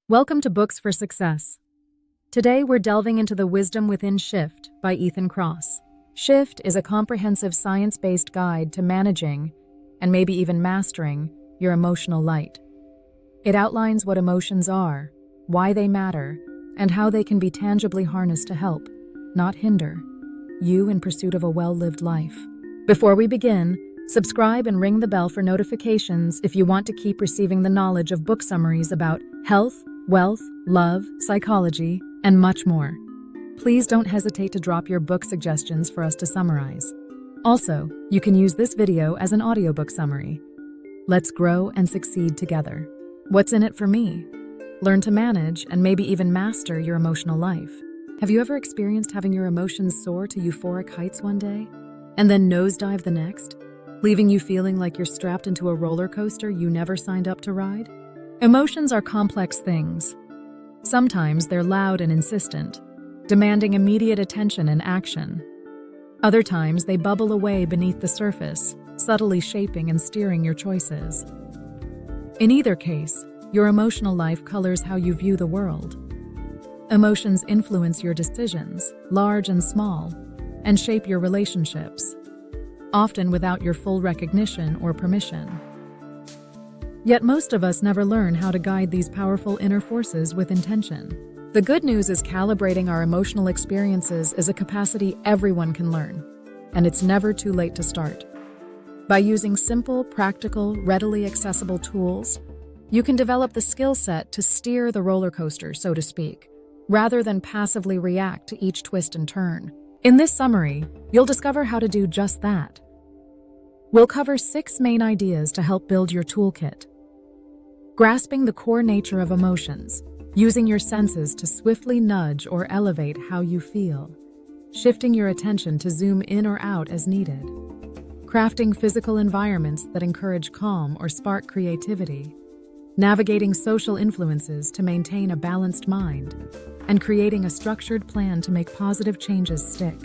Welcome to Books for Success. Today we're delving into The Wisdom Within Shift by Ethan Kross. Shift is a comprehensive science-based guide to managing, and maybe even mastering, your emotional light. It outlines what emotions are, why they matter, and how they can be tangibly harnessed to help, not hinder, you in pursuit of a well-lived life. Before we begin, subscribe and ring the bell for notifications if you want to keep receiving the knowledge of book summaries about health, wealth, love, psychology, and much more. Please don't hesitate to drop your book suggestions for us to summarize. Also, you can use this video as an audiobook summary. Let's grow and succeed together. What's in it for me? Learn to manage and maybe even master your emotional life. Have you ever experienced having your emotions soar to euphoric heights one day, and then nosedive the next, leaving you feeling like you're strapped into a roller coaster you never signed up to ride? Emotions are complex things. Sometimes they're loud and insistent, demanding immediate attention and action. Other times they bubble away beneath the surface, subtly shaping and steering your choices. In either case, your emotional life colors how you view the world. Emotions influence your decisions, large and small, and shape your relationships, often without your full recognition or permission. Yet most of us never learn how to guide these powerful inner forces with intention. The good news is calibrating our emotional experiences is a capacity everyone can learn, and it's never too late to start. By using simple, practical, readily accessible tools, you can develop the skill set to steer the roller coaster, so to speak, rather than passively react to each twist and turn. In this summary, you'll discover how to do just that. We'll cover 6 main ideas to help build your toolkit. Grasping the core nature of emotions, using your senses to swiftly nudge or elevate how you feel, shifting your attention to zoom in or out as needed, crafting physical environments that encourage calm or spark creativity, navigating social influences to maintain a balanced mind, and creating a structured plan to make positive changes stick.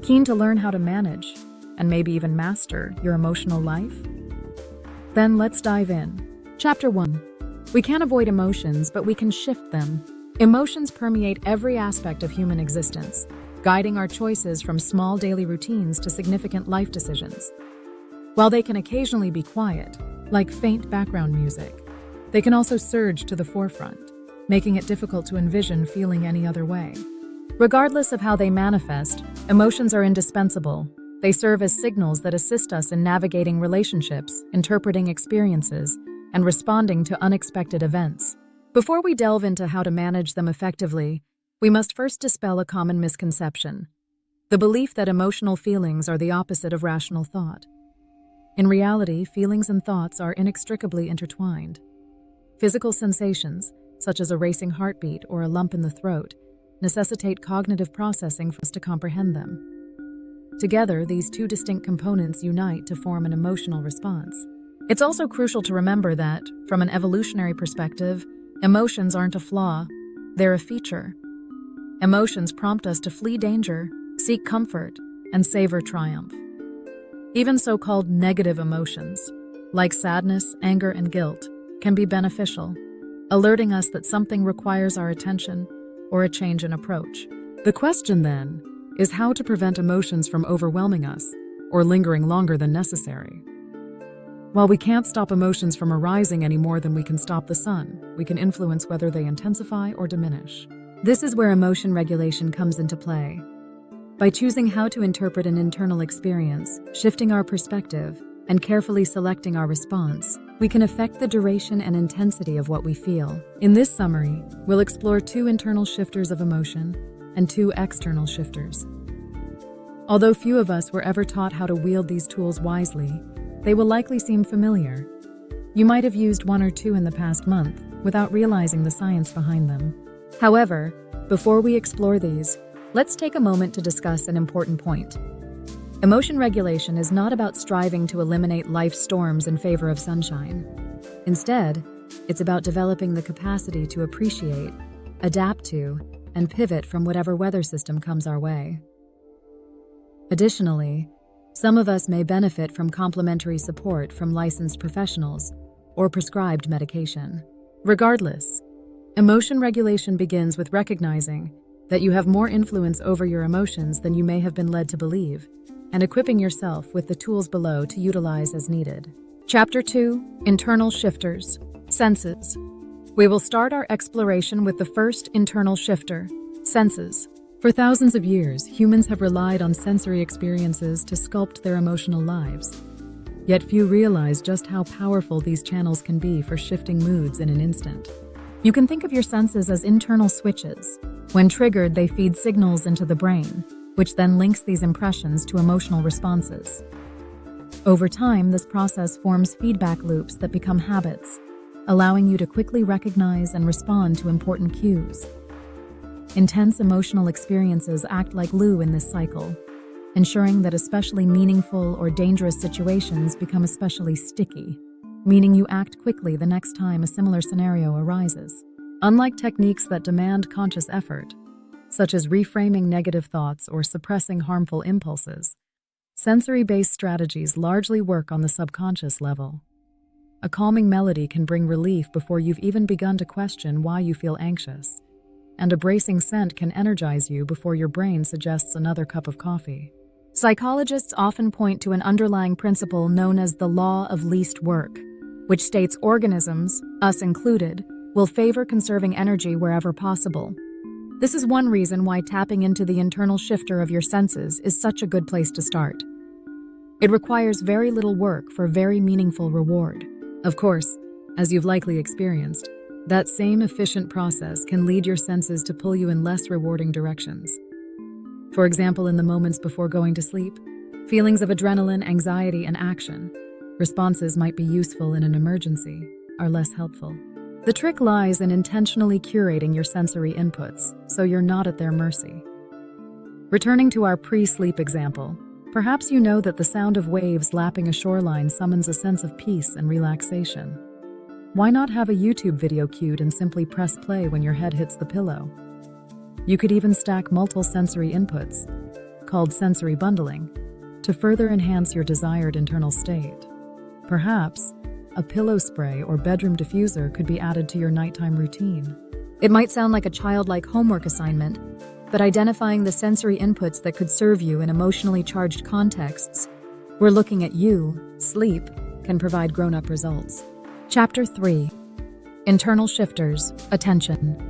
Keen to learn how to manage, and maybe even master, your emotional life? Then let's dive in. Chapter 1. We can't avoid emotions, but we can shift them. Emotions permeate every aspect of human existence, guiding our choices from small daily routines to significant life decisions. While they can occasionally be quiet, like faint background music, they can also surge to the forefront, making it difficult to envision feeling any other way. Regardless of how they manifest, emotions are indispensable. They serve as signals that assist us in navigating relationships, interpreting experiences, and responding to unexpected events. Before we delve into how to manage them effectively, we must first dispel a common misconception: the belief that emotional feelings are the opposite of rational thought. In reality, feelings and thoughts are inextricably intertwined. Physical sensations, such as a racing heartbeat or a lump in the throat, necessitate cognitive processing for us to comprehend them. Together, these two distinct components unite to form an emotional response. It's also crucial to remember that, from an evolutionary perspective, emotions aren't a flaw, they're a feature. Emotions prompt us to flee danger, seek comfort, and savor triumph. Even so-called negative emotions, like sadness, anger, and guilt, can be beneficial, alerting us that something requires our attention or a change in approach. The question, then, is how to prevent emotions from overwhelming us or lingering longer than necessary. While we can't stop emotions from arising any more than we can stop the sun, we can influence whether they intensify or diminish. This is where emotion regulation comes into play. By choosing how to interpret an internal experience, shifting our perspective, and carefully selecting our response, we can affect the duration and intensity of what we feel. In this summary, we'll explore 2 internal shifters of emotion and 2 external shifters. Although few of us were ever taught how to wield these tools wisely, they will likely seem familiar. You might have used 1 or 2 in the past month without realizing the science behind them. However, before we explore these, let's take a moment to discuss an important point. Emotion regulation is not about striving to eliminate life's storms in favor of sunshine. Instead, it's about developing the capacity to appreciate, adapt to, and pivot from whatever weather system comes our way. Additionally, some of us may benefit from complementary support from licensed professionals or prescribed medication. Regardless, Emotion regulation begins with recognizing that you have more influence over your emotions than you may have been led to believe, and equipping yourself with the tools below to utilize as needed. Chapter 2: Internal Shifters, Senses. We will start our exploration with the first internal shifter, senses. For thousands of years, humans have relied on sensory experiences to sculpt their emotional lives. Yet few realize just how powerful these channels can be for shifting moods in an instant. You can think of your senses as internal switches. When triggered, they feed signals into the brain, which then links these impressions to emotional responses. Over time, this process forms feedback loops that become habits, allowing you to quickly recognize and respond to important cues. Intense emotional experiences act like glue in this cycle, ensuring that especially meaningful or dangerous situations become especially sticky, meaning you act quickly the next time a similar scenario arises. Unlike techniques that demand conscious effort, such as reframing negative thoughts or suppressing harmful impulses, sensory-based strategies largely work on the subconscious level. A calming melody can bring relief before you've even begun to question why you feel anxious, and a bracing scent can energize you before your brain suggests another cup of coffee. Psychologists often point to an underlying principle known as the law of least work, which states organisms, us included, will favor conserving energy wherever possible. This is one reason why tapping into the internal shifter of your senses is such a good place to start. It requires very little work for very meaningful reward. Of course, as you've likely experienced, that same efficient process can lead your senses to pull you in less rewarding directions. For example, in the moments before going to sleep, feelings of adrenaline, anxiety, and action, responses might be useful in an emergency, are less helpful. The trick lies in intentionally curating your sensory inputs, so you're not at their mercy. Returning to our pre-sleep example, perhaps you know that the sound of waves lapping a shoreline summons a sense of peace and relaxation. Why not have a YouTube video queued and simply press play when your head hits the pillow? You could even stack multiple sensory inputs, called sensory bundling, to further enhance your desired internal state. Perhaps a pillow spray or bedroom diffuser could be added to your nighttime routine. It might sound like a childlike homework assignment, but identifying the sensory inputs that could serve you in emotionally charged contexts where looking at you, sleep, can provide grown-up results. Chapter 3: Internal Shifters, Attention.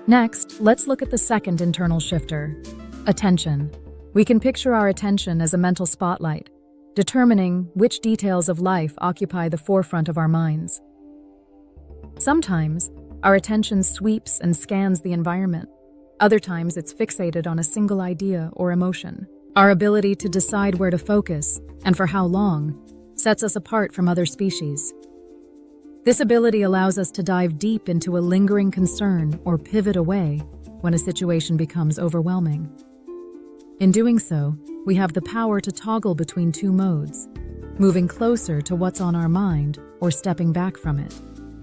Next, let's look at the second internal shifter, attention. We can picture our attention as a mental spotlight, determining which details of life occupy the forefront of our minds. Sometimes, our attention sweeps and scans the environment. Other times, it's fixated on a single idea or emotion. Our ability to decide where to focus, and for how long, sets us apart from other species. This ability allows us to dive deep into a lingering concern or pivot away when a situation becomes overwhelming. In doing so, we have the power to toggle between two modes, moving closer to what's on our mind or stepping back from it.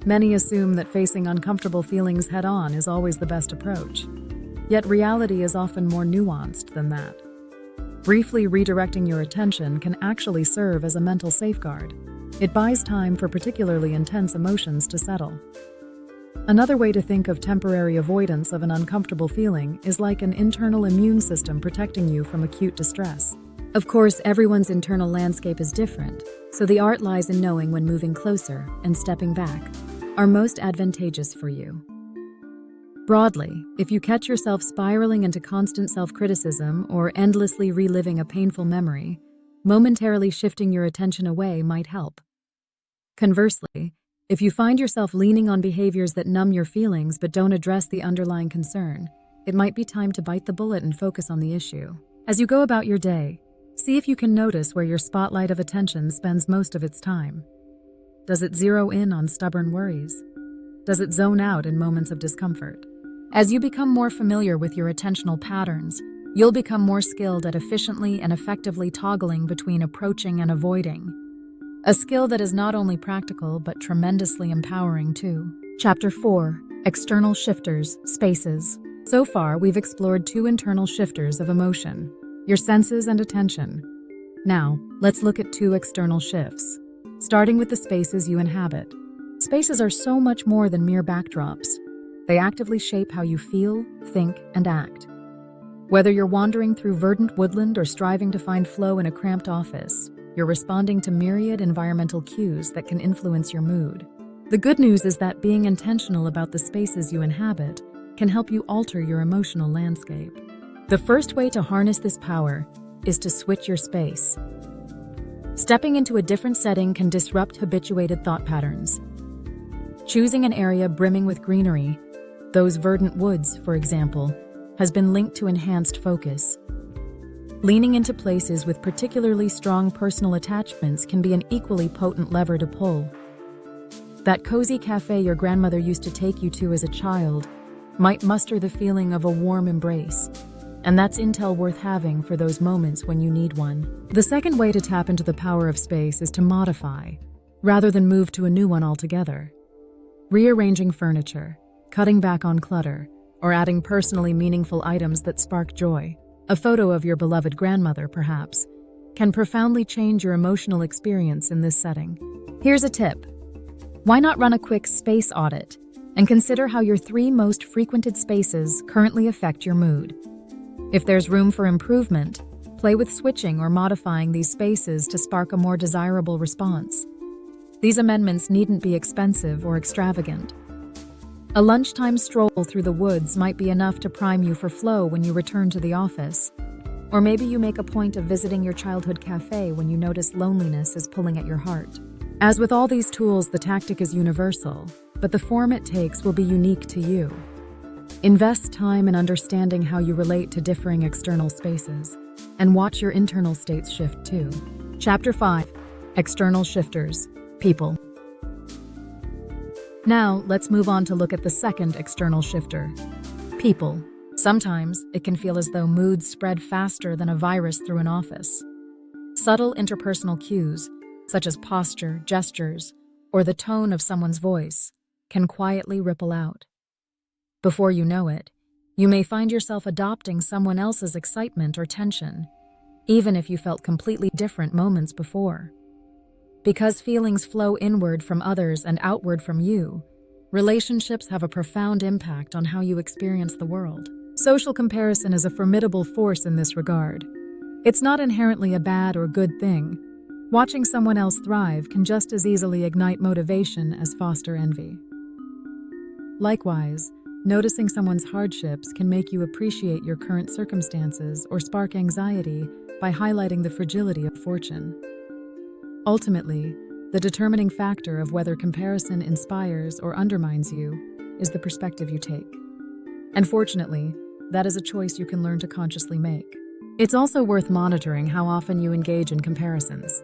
Many assume that facing uncomfortable feelings head-on is always the best approach. Yet reality is often more nuanced than that. Briefly redirecting your attention can actually serve as a mental safeguard. It buys time for particularly intense emotions to settle. Another way to think of temporary avoidance of an uncomfortable feeling is like an internal immune system protecting you from acute distress. Of course, everyone's internal landscape is different, so the art lies in knowing when moving closer and stepping back are most advantageous for you. Broadly, if you catch yourself spiraling into constant self-criticism or endlessly reliving a painful memory, momentarily shifting your attention away might help. Conversely, if you find yourself leaning on behaviors that numb your feelings but don't address the underlying concern, it might be time to bite the bullet and focus on the issue. As you go about your day, see if you can notice where your spotlight of attention spends most of its time. Does it zero in on stubborn worries? Does it zone out in moments of discomfort? As you become more familiar with your attentional patterns, you'll become more skilled at efficiently and effectively toggling between approaching and avoiding. A skill that is not only practical but tremendously empowering too. Chapter 4: External Shifters, Spaces. So far, we've explored two internal shifters of emotion, your senses and attention. Now, let's look at two external shifts, starting with the spaces you inhabit. Spaces are so much more than mere backdrops. They actively shape how you feel, think, and act. Whether you're wandering through verdant woodland or striving to find flow in a cramped office, you're responding to myriad environmental cues that can influence your mood. The good news is that being intentional about the spaces you inhabit can help you alter your emotional landscape. The first way to harness this power is to switch your space. Stepping into a different setting can disrupt habituated thought patterns. Choosing an area brimming with greenery, those verdant woods, for example, has been linked to enhanced focus. Leaning into places with particularly strong personal attachments can be an equally potent lever to pull. That cozy cafe your grandmother used to take you to as a child might muster the feeling of a warm embrace, and that's intel worth having for those moments when you need one. The second way to tap into the power of space is to modify, rather than move to a new one altogether. Rearranging furniture, cutting back on clutter, or adding personally meaningful items that spark joy, a photo of your beloved grandmother, perhaps, can profoundly change your emotional experience in this setting. Here's a tip. Why not run a quick space audit and consider how your 3 most frequented spaces currently affect your mood? If there's room for improvement, play with switching or modifying these spaces to spark a more desirable response. These amendments needn't be expensive or extravagant. A lunchtime stroll through the woods might be enough to prime you for flow when you return to the office. Or maybe you make a point of visiting your childhood cafe when you notice loneliness is pulling at your heart. As with all these tools, the tactic is universal, but the form it takes will be unique to you. Invest time in understanding how you relate to differing external spaces, and watch your internal states shift too. Chapter 5. External Shifters. People. Now, let's move on to look at the second external shifter. People. Sometimes, it can feel as though moods spread faster than a virus through an office. Subtle interpersonal cues, such as posture, gestures, or the tone of someone's voice, can quietly ripple out. Before you know it, you may find yourself adopting someone else's excitement or tension, even if you felt completely different moments before. Because feelings flow inward from others and outward from you, relationships have a profound impact on how you experience the world. Social comparison is a formidable force in this regard. It's not inherently a bad or good thing. Watching someone else thrive can just as easily ignite motivation as foster envy. Likewise, noticing someone's hardships can make you appreciate your current circumstances or spark anxiety by highlighting the fragility of fortune. Ultimately, the determining factor of whether comparison inspires or undermines you is the perspective you take. And fortunately, that is a choice you can learn to consciously make. It's also worth monitoring how often you engage in comparisons.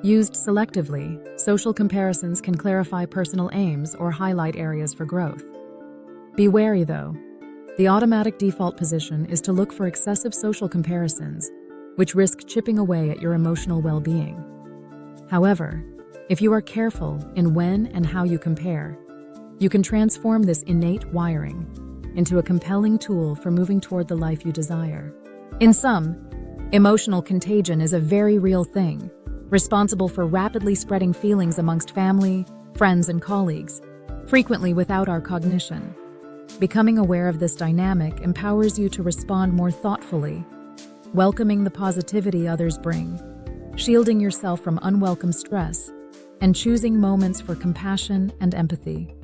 Used selectively, social comparisons can clarify personal aims or highlight areas for growth. Be wary, though. The automatic default position is to look for excessive social comparisons, which risk chipping away at your emotional well-being. However, if you are careful in when and how you compare, you can transform this innate wiring into a compelling tool for moving toward the life you desire. In sum, emotional contagion is a very real thing, responsible for rapidly spreading feelings amongst family, friends, and colleagues, frequently without our cognition. Becoming aware of this dynamic empowers you to respond more thoughtfully, welcoming the positivity others bring, shielding yourself from unwelcome stress, and choosing moments for compassion and empathy.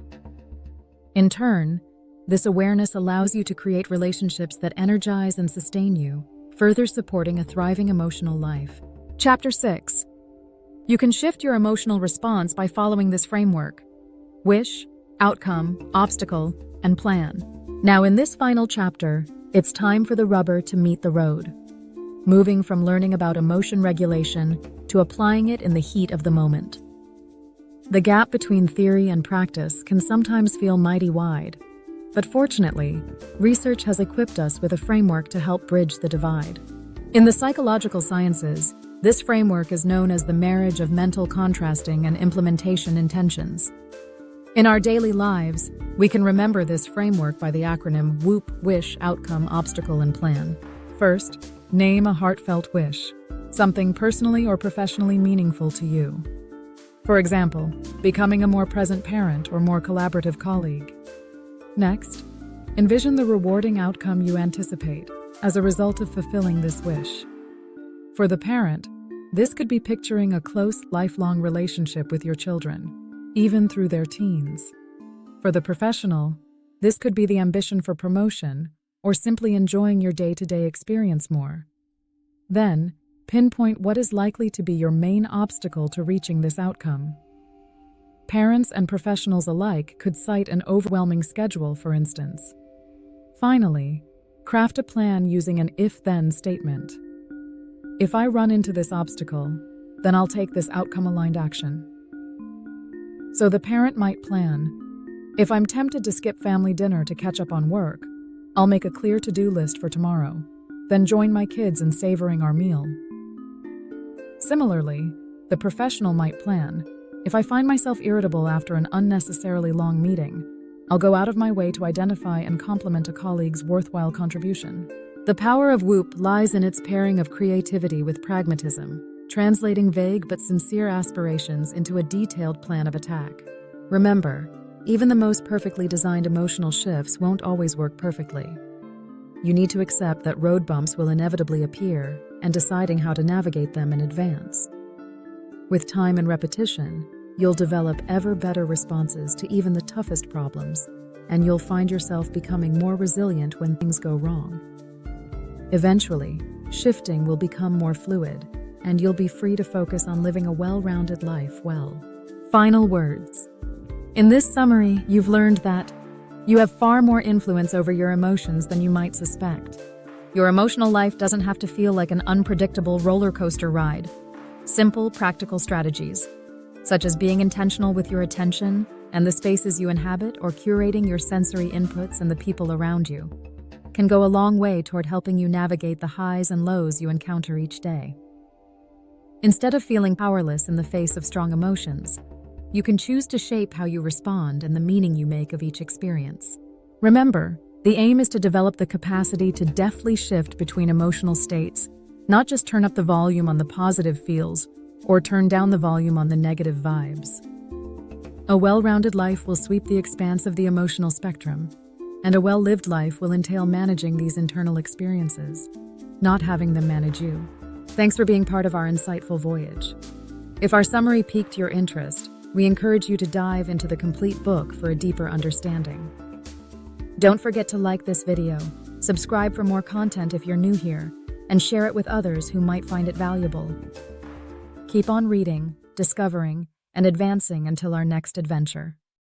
In turn, this awareness allows you to create relationships that energize and sustain you, further supporting a thriving emotional life. Chapter 6. You can shift your emotional response by following this framework: wish, outcome, obstacle, and plan. Now, in this final chapter, it's time for the rubber to meet the road. Moving from learning about emotion regulation to applying it in the heat of the moment. The gap between theory and practice can sometimes feel mighty wide, but fortunately, research has equipped us with a framework to help bridge the divide. In the psychological sciences, this framework is known as the marriage of mental contrasting and implementation intentions. In our daily lives, we can remember this framework by the acronym WOOP: wish, outcome, obstacle, and plan. First, name a heartfelt wish, something personally or professionally meaningful to you. For example, becoming a more present parent or more collaborative colleague. Next, envision the rewarding outcome you anticipate as a result of fulfilling this wish. For the parent, this could be picturing a close, lifelong relationship with your children, even through their teens. For the professional, this could be the ambition for promotion or simply enjoying your day-to-day experience more. Then, pinpoint what is likely to be your main obstacle to reaching this outcome. Parents and professionals alike could cite an overwhelming schedule, for instance. Finally, craft a plan using an if-then statement. If I run into this obstacle, then I'll take this outcome-aligned action. So the parent might plan, if I'm tempted to skip family dinner to catch up on work, I'll make a clear to-do list for tomorrow, then join my kids in savoring our meal. Similarly, the professional might plan, if I find myself irritable after an unnecessarily long meeting, I'll go out of my way to identify and compliment a colleague's worthwhile contribution. The power of WOOP lies in its pairing of creativity with pragmatism, translating vague but sincere aspirations into a detailed plan of attack. Remember, even the most perfectly designed emotional shifts won't always work perfectly. You need to accept that road bumps will inevitably appear and deciding how to navigate them in advance. With time and repetition, you'll develop ever better responses to even the toughest problems, and you'll find yourself becoming more resilient when things go wrong. Eventually, shifting will become more fluid, and you'll be free to focus on living a well-rounded life well. Final words. In this summary, you've learned that you have far more influence over your emotions than you might suspect. Your emotional life doesn't have to feel like an unpredictable roller coaster ride. Simple, practical strategies, such as being intentional with your attention and the spaces you inhabit or curating your sensory inputs and the people around you, can go a long way toward helping you navigate the highs and lows you encounter each day. Instead of feeling powerless in the face of strong emotions, you can choose to shape how you respond and the meaning you make of each experience. Remember, the aim is to develop the capacity to deftly shift between emotional states, not just turn up the volume on the positive feels or turn down the volume on the negative vibes. A well-rounded life will sweep the expanse of the emotional spectrum, and a well-lived life will entail managing these internal experiences, not having them manage you. Thanks for being part of our insightful voyage. If our summary piqued your interest, we encourage you to dive into the complete book for a deeper understanding. Don't forget to like this video, subscribe for more content if you're new here, and share it with others who might find it valuable. Keep on reading, discovering, and advancing until our next adventure.